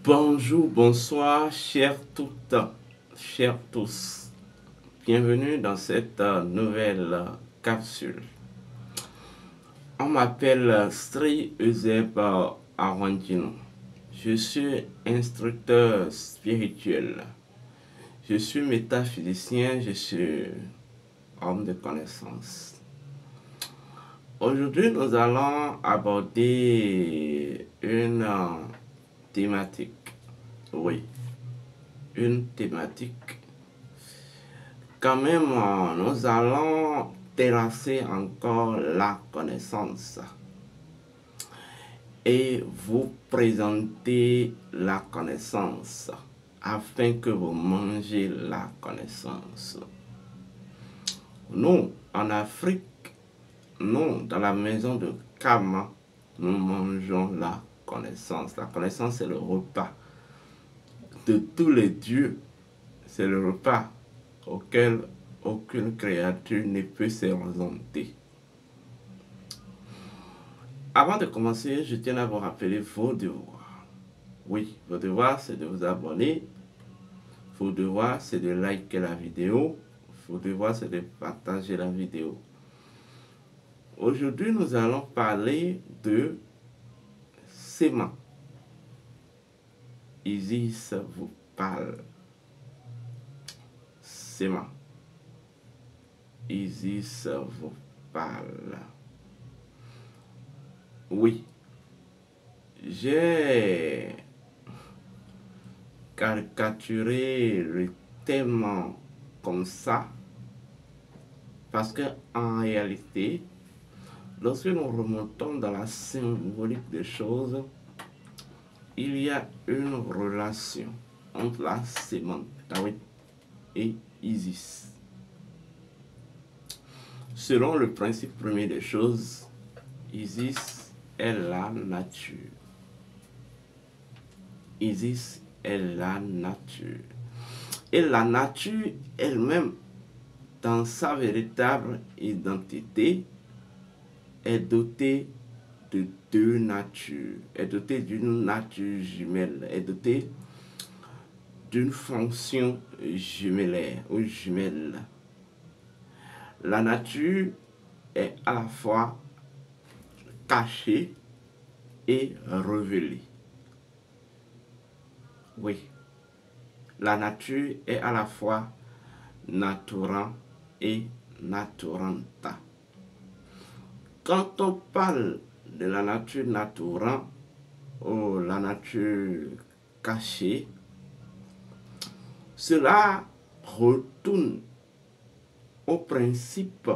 Bonjour, bonsoir, chers toutes, chers tous. Bienvenue dans cette nouvelle capsule. On m'appelle Sri Euseb Arwandino. Je suis instructeur spirituel. Je suis métaphysicien, je suis homme de connaissance. Aujourd'hui, nous allons aborder une thématique. Oui, une thématique. Quand même, nous allons terrasser encore la connaissance et vous présenter la connaissance afin que vous mangez la connaissance. Nous, en Afrique, nous, dans la maison de Kama, nous mangeons la connaissance. La connaissance, c'est le repas de tous les dieux. C'est le repas auquel aucune créature ne peut s'exempter. Avant de commencer, je tiens à vous rappeler vos devoirs. Oui, vos devoirs, c'est de vous abonner. Vos devoirs, c'est de liker la vidéo. Vos devoirs, c'est de partager la vidéo. Aujourd'hui, nous allons parler de sémence. Isis vous parle. Sémence. Isis vous parle. Oui, j'ai caricaturé le thème comme ça parce que en réalité, lorsque nous remontons dans la symbolique des choses, il y a une relation entre la sémence et Isis. Selon le principe premier des choses, Isis est la nature. Isis est la nature. Et la nature elle-même, dans sa véritable identité, est dotée de deux natures, est dotée d'une nature jumelle, est dotée d'une fonction jumellaire ou jumelle. La nature est à la fois cachée et révélée. Oui, la nature est à la fois natura et naturanta. Quand on parle de la nature natura ou la nature cachée, cela retourne au principe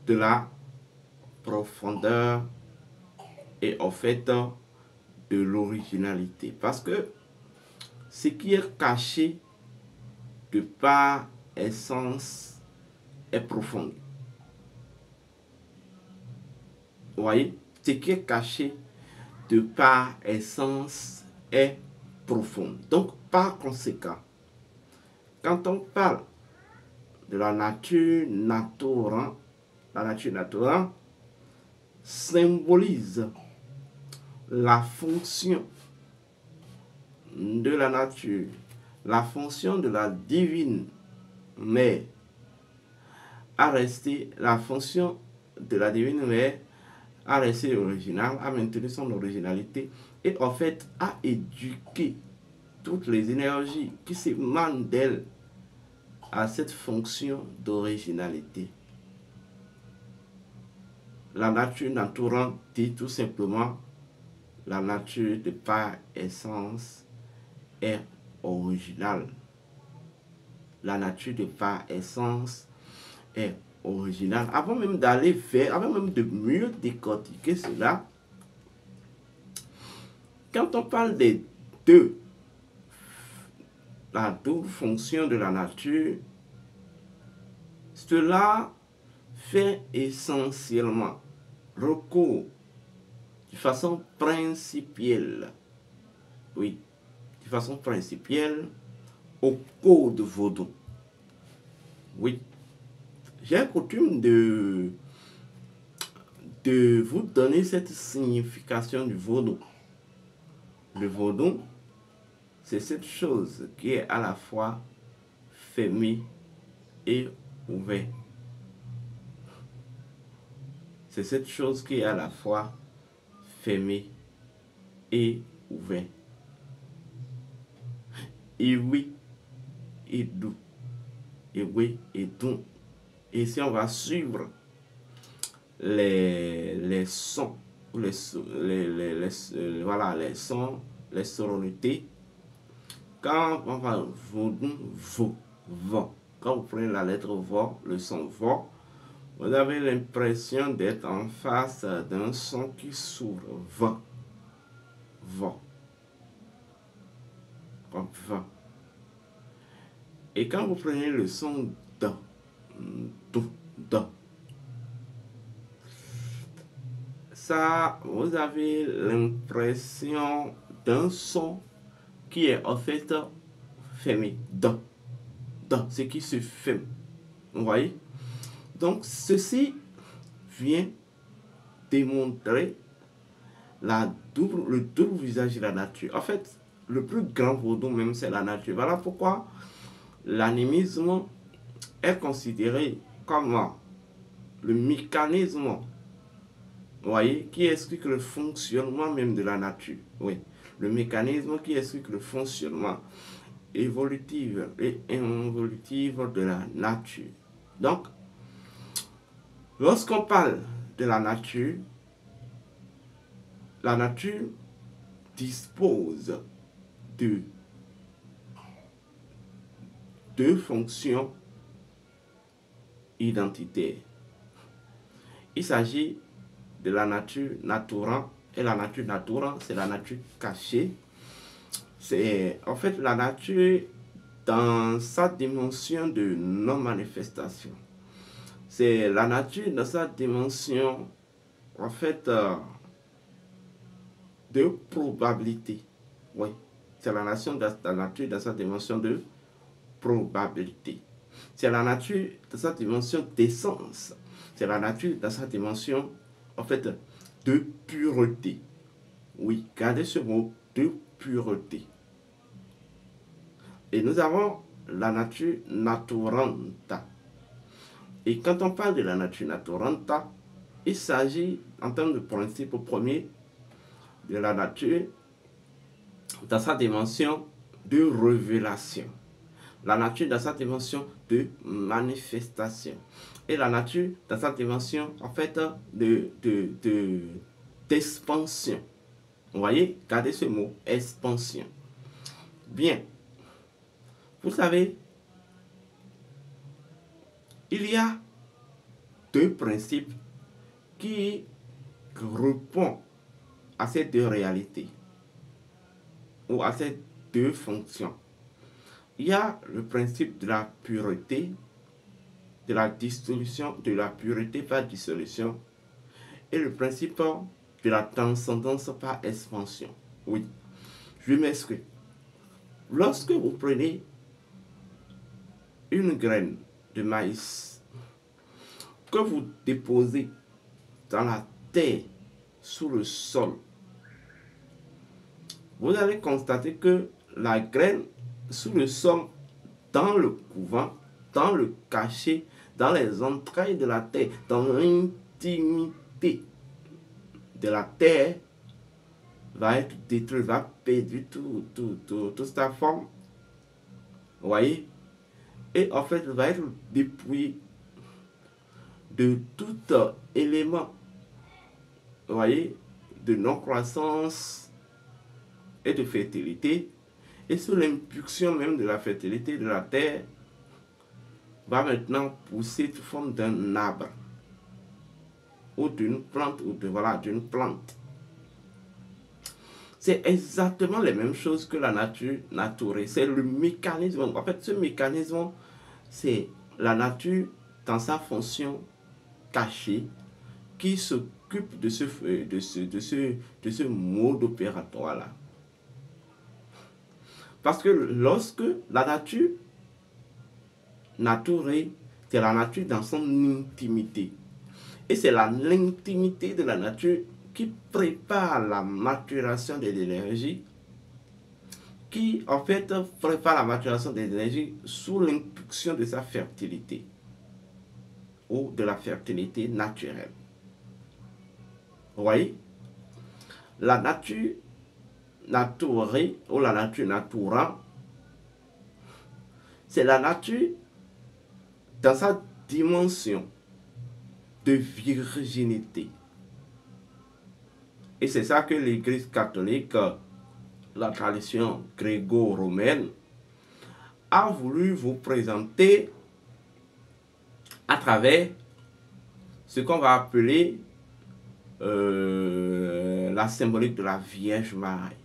de la profondeur et au fait de l'originalité. Parce que ce qui est caché de par essence est profond. Vous voyez, ce qui est caché de par essence est profond. Donc, par conséquent, quand on parle de la nature natura, la nature natura symbolise la fonction de la nature, la fonction de la divine mère à rester, la fonction de la divine mère à rester originale, à maintenir son originalité et en fait à éduquer toutes les énergies qui s'émanent d'elle à cette fonction d'originalité. La nature naturelle dit tout simplement la nature de par essence est originale. La nature de par essence est originale. Avant même d'aller vers, avant même de mieux décortiquer cela, quand on parle des deux, la double fonction de la nature, cela fait essentiellement recours de façon principielle, oui, de façon principielle au code vaudou. Oui, j'ai coutume de vous donner cette signification du vaudou. Le vaudou, c'est cette chose qui est à la fois fermée et ouverte. C'est cette chose qui est à la fois fermée et ouverte. Et oui, et doux. Et oui, et doux. Et si on va suivre les sons, voilà, les sons, les sonorités, quand on va vaudou, vo. Quand vous prenez la lettre vo, le son vo, vous avez l'impression d'être en face d'un son qui s'ouvre. Va. Comme va. Et quand vous prenez le son da, da, ça, vous avez l'impression d'un son qui est en fait fermé. Da, ce qui se ferme. Vous voyez? Donc, ceci vient démontrer le double visage de la nature. En fait, le plus grand vaudou même, c'est la nature. Voilà pourquoi l'animisme est considéré comme le mécanisme, vous voyez, qui explique le fonctionnement même de la nature. Oui, le mécanisme qui explique le fonctionnement évolutif et involutif de la nature. Donc, lorsqu'on parle de la nature dispose de deux fonctions identitaires. Il s'agit de la nature naturante, et la nature naturante, c'est la nature cachée. C'est en fait la nature dans sa dimension de non-manifestation. C'est la nature dans sa dimension, en fait, de probabilité. Oui, c'est la nature dans sa dimension de probabilité. C'est la nature dans sa dimension d'essence. C'est la nature dans sa dimension, en fait, de pureté. Oui, gardez ce mot, de pureté. Et nous avons la nature naturanta. Et quand on parle de la nature naturanta, il s'agit, en termes de principe premier, de la nature dans sa dimension de révélation. La nature dans sa dimension de manifestation. Et la nature dans sa dimension, en fait, d'expansion. Vous voyez, gardez ce mot, expansion. Bien. Vous savez, il y a deux principes qui répondent à ces deux réalités ou à ces deux fonctions. Il y a le principe de la pureté, de la dissolution, de la pureté par dissolution, et le principe de la transcendance par expansion. Oui, je m'explique. Lorsque vous prenez une graine de maïs que vous déposez dans la terre, sous le sol, vous allez constater que la graine sous le sol, dans le couvent, dans le cachet, dans les entrailles de la terre, dans l'intimité de la terre, va être détruite, va perdre toute sa forme. Vous voyez? Et en fait, va être dépouillé de tout élément, vous voyez, de non-croissance et de fertilité. Et sous l'impulsion même de la fertilité de la terre, va maintenant pousser sous forme d'un arbre ou d'une plante, d'une plante. C'est exactement les mêmes choses que la nature naturelle. C'est le mécanisme. En fait, ce mécanisme, c'est la nature dans sa fonction cachée qui s'occupe de ce mode opératoire-là. Parce que lorsque la nature naturelle, c'est la nature dans son intimité. Et c'est l'intimité de la nature qui prépare la maturation de l'énergie qui en fait prépare la maturation des énergies sous l'impulsion de sa fertilité ou de la fertilité naturelle. Vous voyez, la nature naturée ou la nature natura, c'est la nature dans sa dimension de virginité. Et c'est ça que l'Église catholique, la tradition gréco-romaine, a voulu vous présenter à travers ce qu'on va appeler la symbolique de la Vierge Marie.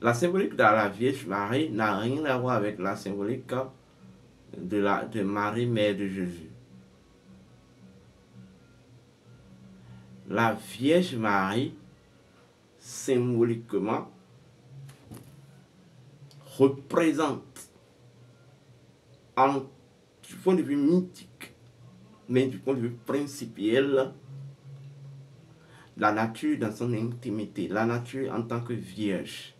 La symbolique de la Vierge Marie n'a rien à voir avec la symbolique de Marie, mère de Jésus. La Vierge Marie, symboliquement, représente, du point de vue mythique, mais du point de vue principiel, la nature dans son intimité, la nature en tant que vierge.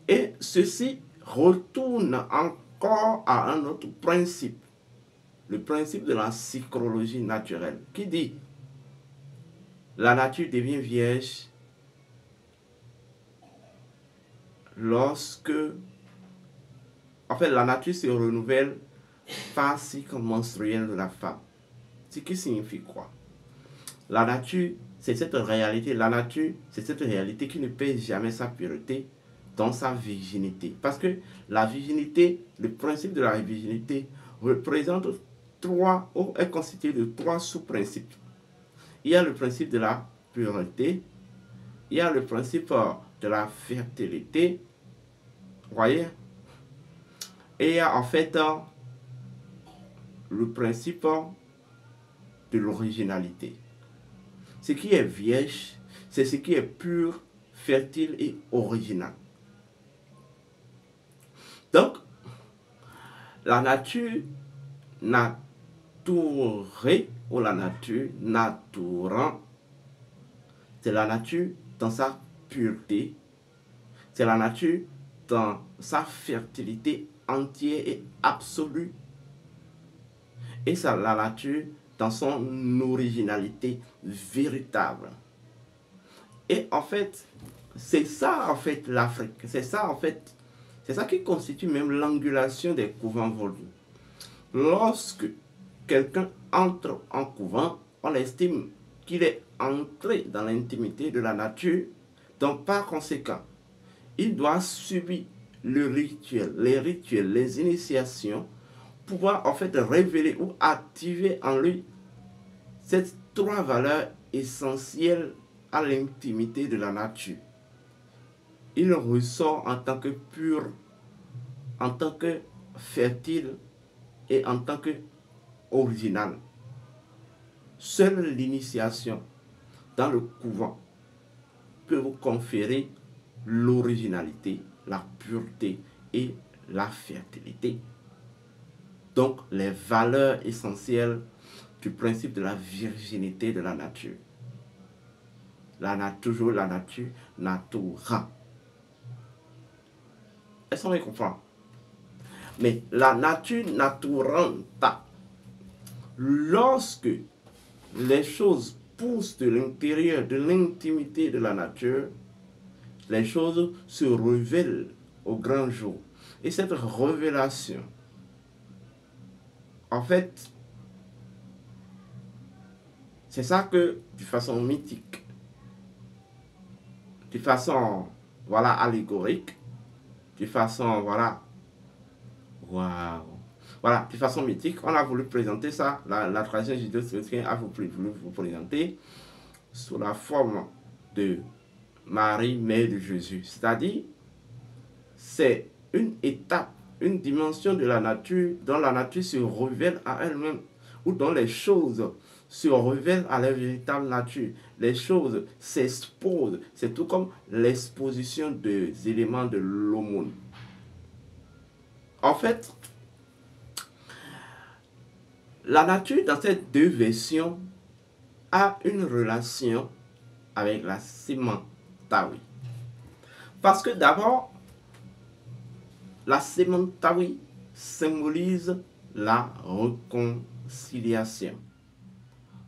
Et ceci retourne encore à un autre principe, le principe de la psychologie naturelle, qui dit la nature devient vierge lorsque, en fait, la nature se renouvelle par cycle menstruel de la femme. Ce qui signifie quoi? La nature, c'est cette réalité. La nature, c'est cette réalité qui ne perd jamais sa pureté dans sa virginité. Parce que la virginité, le principe de la virginité représente ou est constitué de trois sous-principes. Il y a le principe de la pureté, il y a le principe de la fertilité, vous voyez, et il y a en fait le principe de l'originalité. Ce qui est vierge, c'est ce qui est pur, fertile et original. Donc, la nature naturée ou la nature naturant, c'est la nature dans sa pureté, c'est la nature dans sa fertilité entière et absolue, et c'est la nature dans son originalité véritable. Et en fait, c'est ça en fait l'Afrique, c'est ça en fait, c'est ça qui constitue même l'angulation des couvents vaudous. Lorsque quelqu'un entre en couvent, on estime qu'il est entré dans l'intimité de la nature, donc par conséquent, il doit subir le rituel, les initiations, pouvoir en fait révéler ou activer en lui ces trois valeurs essentielles à l'intimité de la nature. Il ressort en tant que pur, en tant que fertile et en tant que original. Seule l'initiation dans le couvent peut vous conférer l'originalité, la pureté et la fertilité. Donc, les valeurs essentielles du principe de la virginité de la nature. Toujours la nature natura. Est-ce qu'on comprend? Mais la nature naturanta, lorsque les choses poussent de l'intérieur, de l'intimité de la nature, les choses se révèlent au grand jour. Et cette révélation, en fait, c'est ça que, de façon mythique, de façon, voilà, allégorique, de façon, voilà, waouh, voilà, de façon mythique, on a voulu présenter ça, la tradition judéo-chrétienne a voulu vous présenter sous la forme de Marie, mère de Jésus. C'est-à-dire, c'est une étape, une dimension de la nature dont la nature se révèle à elle-même, ou dont les choses se révèlent à leur véritable nature. Les choses s'exposent. C'est tout comme l'exposition des éléments de l'aumône. En fait, la nature, dans ces deux versions, a une relation avec la sémantarie. Parce que d'abord, La Semontawi symbolise la réconciliation.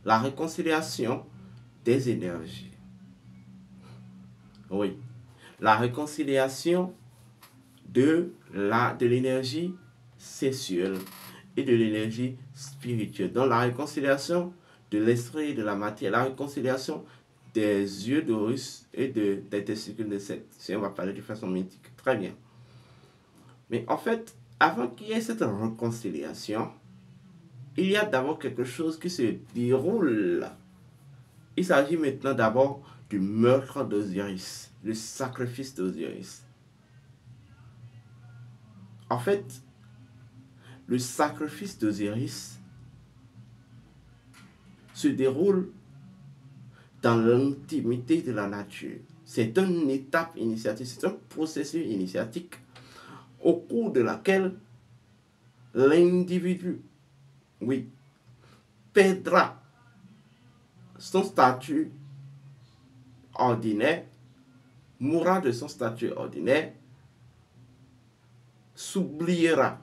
La réconciliation des énergies. Oui. La réconciliation de l'énergie sexuelle et de l'énergie spirituelle. Donc la réconciliation de l'esprit et de la matière. La réconciliation des yeux d'Horus et des testicules de Seth. Si on va parler de façon mythique. Très bien. Mais en fait, avant qu'il y ait cette réconciliation, il y a d'abord quelque chose qui se déroule. Il s'agit maintenant d'abord du meurtre d'Osiris, le sacrifice d'Osiris. En fait, le sacrifice d'Osiris se déroule dans l'intimité de la nature. C'est une étape initiatique, c'est un processus initiatique au cours de laquelle l'individu, oui, perdra son statut ordinaire, mourra de son statut ordinaire, s'oubliera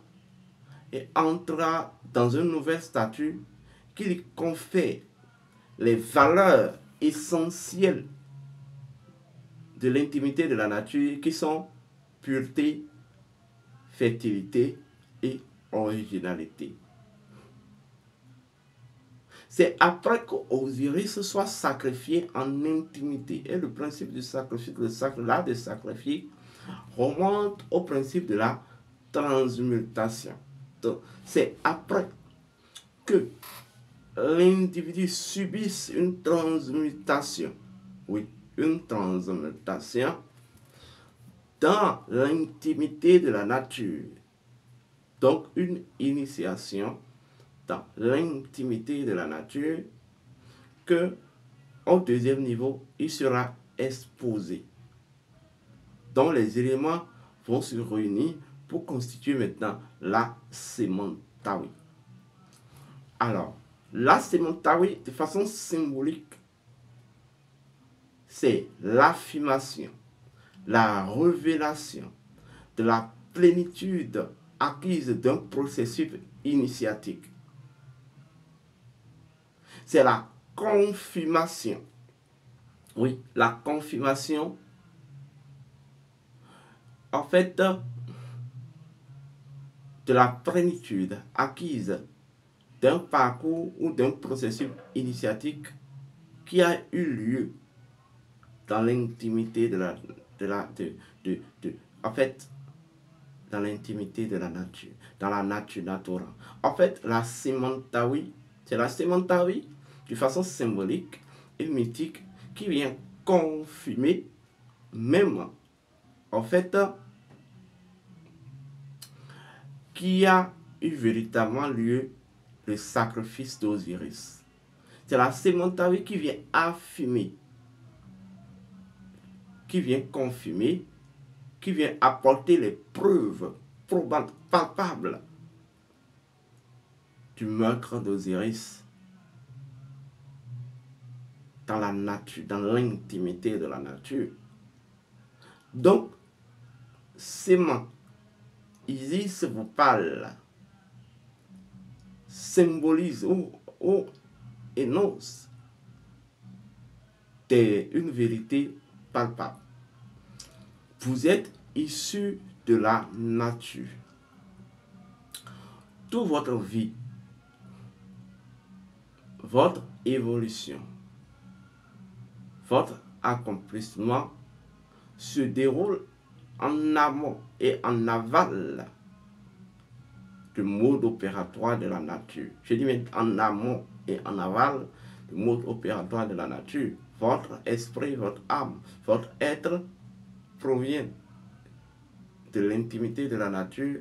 et entrera dans un nouvel statut qui lui confère les valeurs essentielles de l'intimité de la nature qui sont pureté, fertilité et originalité. C'est après qu'Osiris soit sacrifié en intimité. Et le principe du sacrifice, l'art de sacrifier, remonte au principe de la transmutation. Donc, c'est après que l'individu subisse une transmutation. Oui, une transmutation dans l'intimité de la nature. Donc, une initiation dans l'intimité de la nature que, au deuxième niveau, il sera exposé. Donc, les éléments vont se réunir pour constituer maintenant la Semontawi. Alors, la Semontawi, de façon symbolique, c'est l'affirmation, la révélation de la plénitude acquise d'un processus initiatique. C'est la confirmation. Oui, la confirmation, en fait, de la plénitude acquise d'un parcours ou d'un processus initiatique qui a eu lieu dans l'intimité dans l'intimité de la nature, dans la nature naturelle. En fait, la Semontawi, c'est la Semontawi de façon symbolique et mythique qui vient confirmer même, en fait, qui a eu véritablement lieu le sacrifice d'Osiris. C'est la Semontawi qui vient affirmer, qui vient confirmer, qui vient apporter les preuves probables, palpables du meurtre d'Osiris dans la nature, dans l'intimité de la nature. Donc, Sémon, Isis vous parle, symbolise ou énonce une vérité palpable. Vous êtes issu de la nature. Toute votre vie, votre évolution, votre accomplissement se déroule en amont et en aval du mode opératoire de la nature. Je dis même en amont et en aval du mode opératoire de la nature. Votre esprit, votre âme, votre être provient de l'intimité de la nature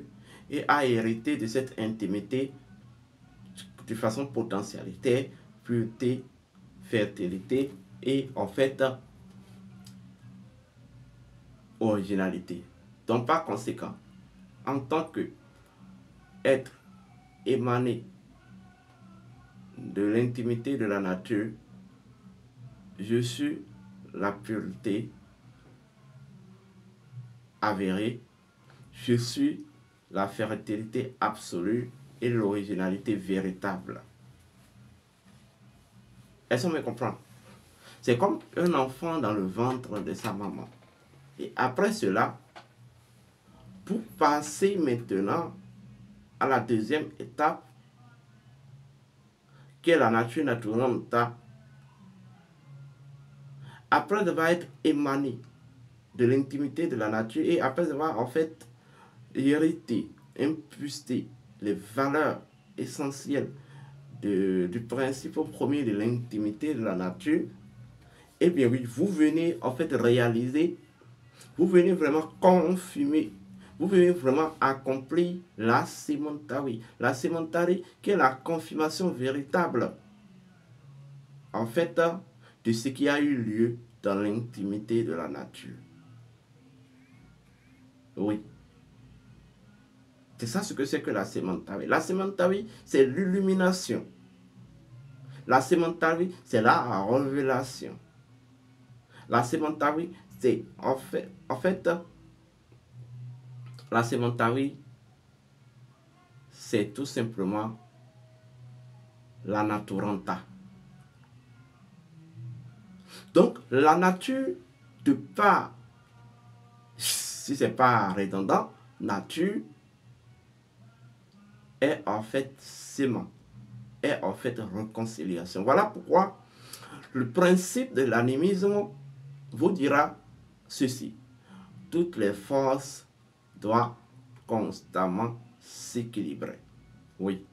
et a hérité de cette intimité de façon potentialité, pureté, fertilité et en fait originalité. Donc par conséquent, en tant que être émané de l'intimité de la nature, je suis la pureté avérée, je suis la fertilité absolue et l'originalité véritable. Est-ce qu'on me comprend? C'est comme un enfant dans le ventre de sa maman. Et après cela, pour passer maintenant à la deuxième étape, qui est la nature naturelle, après avoir été émané de l'intimité de la nature et après avoir en fait hérité, impulsé les valeurs essentielles du principe premier de l'intimité de la nature, eh bien oui, vous venez en fait réaliser, vous venez vraiment confirmer, vous venez vraiment accomplir la sémentari. La sémentari qui est la confirmation véritable en fait de ce qui a eu lieu dans l'intimité de la nature. Oui. C'est ça ce que c'est que la sémentari. La sémentari, c'est l'illumination. La sémentari, c'est la révélation. La sémentari, c'est en fait, la sémentari, c'est tout simplement la naturanta. Donc, la nature, de part, si c'est pas redondant, nature est en fait sément, est en fait réconciliation. Voilà pourquoi le principe de l'animisme vous dira ceci. Toutes les forces doivent constamment s'équilibrer. Oui,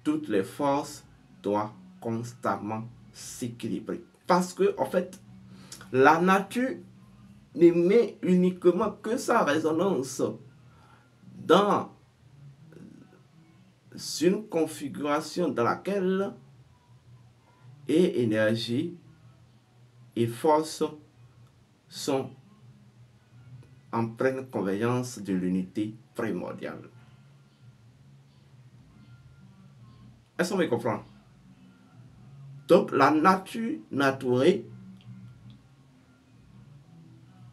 toutes les forces doivent constamment s'équilibrer. Parce que, en fait, la nature n'émet uniquement que sa résonance dans une configuration dans laquelle et énergie et force sont en pleine convergence de l'unité primordiale. Est-ce qu'on me comprend? Donc la nature naturelle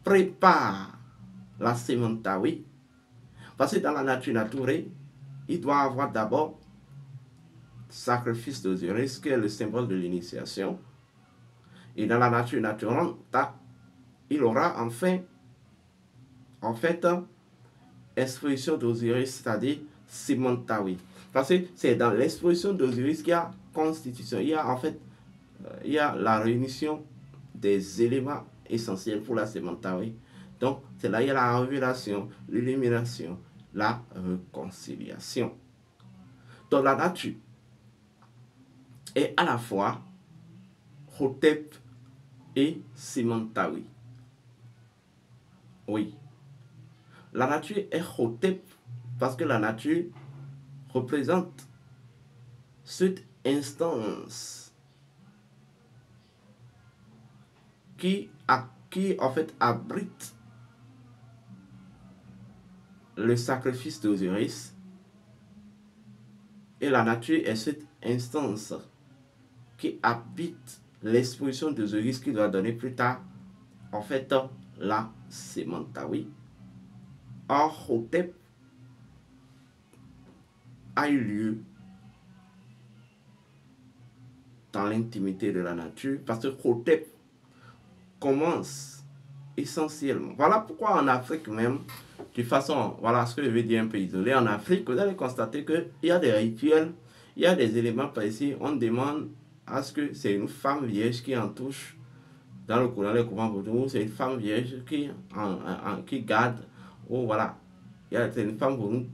prépare la sémentari, parce que dans la nature naturelle, il doit avoir d'abord sacrifice d'Osiris, qui est le symbole de l'initiation. Et dans la nature naturelle, il aura enfin, en fait, exposition d'Osiris, c'est-à-dire sémentari. Parce que c'est dans l'exposition d'Osiris qu'il y a constitution. Il y a en fait, il y a la réunion des éléments essentiels pour la sémentari. Donc, c'est là il y a la révélation, l'illumination, la réconciliation. Donc, la nature est à la fois Hotep et sémentari. Oui. La nature est Hotep parce que la nature représente cette instance qui en fait abrite le sacrifice d'Osiris, et la nature est cette instance qui habite l'exposition d'Osiris qui doit donner plus tard en fait la sémentari. Or, Hotep a eu lieu dans l'intimité de la nature parce que Hotep commence essentiellement. Voilà pourquoi en Afrique même, de façon, voilà ce que je vais dire un peu isolé, en Afrique, vous allez constater qu'il y a des rituels, il y a des éléments précis, on demande à ce que c'est une femme vierge qui en touche. Dans le courant, les courants vaudou, c'est une femme vierge qui garde, ou voilà, c'est une femme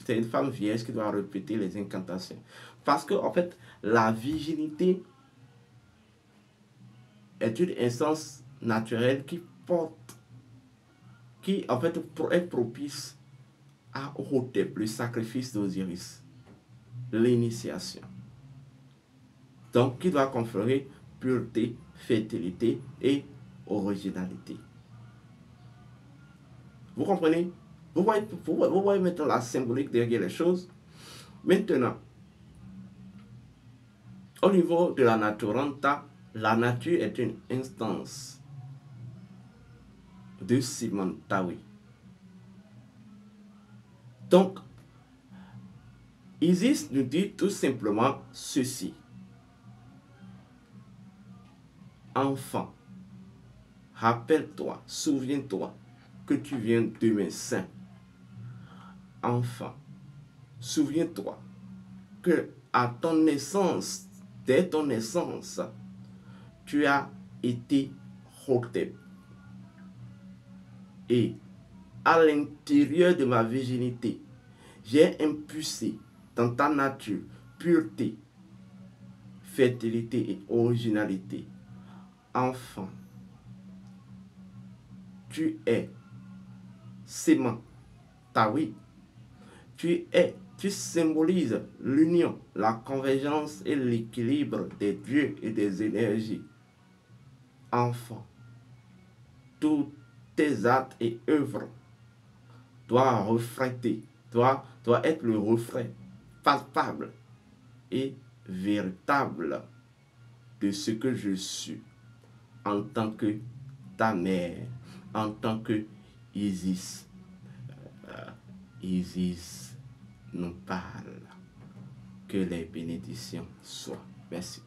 c'est une femme vierge qui doit répéter les incantations. Parce que, en fait, la virginité est une instance naturelle qui porte, qui en fait est propice à Hotep, le sacrifice d'Osiris, l'initiation. Donc, qui doit conférer pureté, fertilité et originalité. Vous comprenez? Vous voyez maintenant la symbolique derrière les choses. Maintenant, au niveau de la naturanta, la nature est une instance de sémentari. Donc, Isis nous dit tout simplement ceci. Enfant, rappelle-toi, souviens-toi que tu viens de mes seins. Enfant, souviens-toi que à ton naissance, dès ton naissance, tu as été Hotep. Et à l'intérieur de ma virginité, j'ai impulsé dans ta nature pureté, fertilité et originalité. Enfant, tu es sément, tawi. Tu symbolises l'union, la convergence et l'équilibre des dieux et des énergies. Enfant, tous tes actes et œuvres doivent refléter, doivent être le reflet palpable et véritable de ce que je suis en tant que ta mère, en tant que Isis. Isis nous parle. Que les bénédictions soient. Merci.